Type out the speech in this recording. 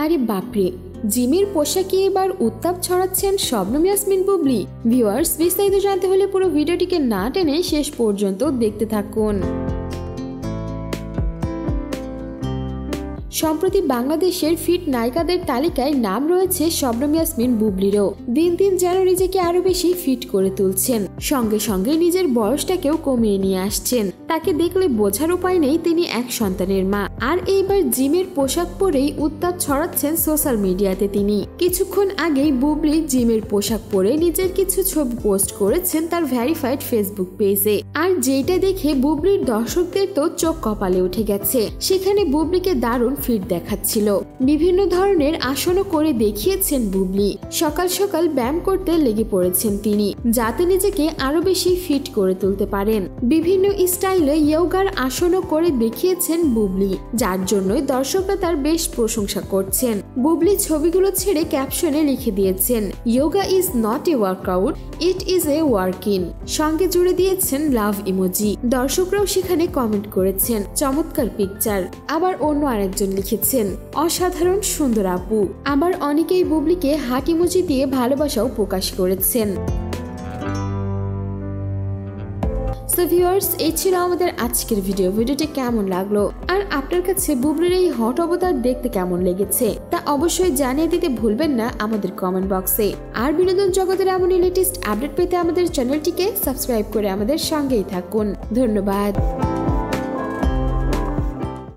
আরে বাপরে, জিমের পোশাকে এবার উত্তাপ ছড়াচ্ছেন শবনম ইয়াসমিন বুবলি। ভিউয়ার্স, বিস্তারিত জানতে হলে পুরো ভিডিওটিকে না টেনে শেষ পর্যন্ত দেখতে থাকুন। সম্প্রতি বাংলাদেশের ফিট নায়িকাদের তালিকায় নাম রয়েছে শবনম ইয়াসমিন বুবলিরও। দিন দিন যেন নিজেকে আরো বেশি ফিট করে তুলছেন, সঙ্গে সঙ্গে নিজের বয়সটাকেও কমিয়ে নিয়ে আসছেন। তাকে দেখলে বোঝার উপায় নেই তিনি এক সন্তানের মা। আর এইবার জিমের পোশাক পরেই উত্তাপ ছড়াচ্ছেন সোশ্যাল মিডিয়াতে তিনি। কিছুক্ষণ আগেই বুবলি জিমের পোশাক পরে নিজের কিছু ছবি পোস্ট করেছেন তার ভেরিফাইড ফেসবুক পেজে। আর যেটা দেখে বুবলির দর্শকদের তো চোখ কপালে উঠে গেছে। সেখানে বুবলিকে দারুণ ফিট দেখাচ্ছিল। বিভিন্ন ধরনের আসনও করে দেখিয়েছেন বুবলি। সকাল সকাল ব্যায়াম করতে লেগে পড়েছেন তিনি, যাতে নিজেকে আরো বেশি ফিট করে তুলতে পারেন। বিভিন্ন স্টাইলে ইয়োগার আসনও করে দেখিয়েছেন বুবলি, যার জন্যই দর্শকরা তার বেশ প্রশংসা করছেন। বুবলি ছবিগুলো ছেড়ে ক্যাপশনে লিখে দিয়েছেন, yoga is not a workout, it is a work in. সঙ্গে জুড়ে দিয়েছেন লাভ ইমোজি। দর্শকরাও সেখানে কমেন্ট করেছেন, চমৎকার পিকচার। আবার অন্য আরেকজন লিখেছেন, অসাধারণ সুন্দর আপু। আবার অনেকেই বুবলিকে হার্ট ইমোজি দিয়ে ভালোবাসাও প্রকাশ করেছেন। সো ভিউয়ার্স, এই ছিল আমাদের আজকের ভিডিওটি কেমন লাগলো আর আপনার কাছে বুবলির এই হট অবতার দেখতে কেমন লেগেছে তা অবশ্যই জানিয়ে দিতে ভুলবেন না আমাদের কমেন্ট বক্সে। আর বিনোদন জগতের এমনই লেটেস্ট আপডেট পেতে আমাদের চ্যানেলটিকে সাবস্ক্রাইব করে আমাদের সঙ্গেই থাকুন। ধন্যবাদ।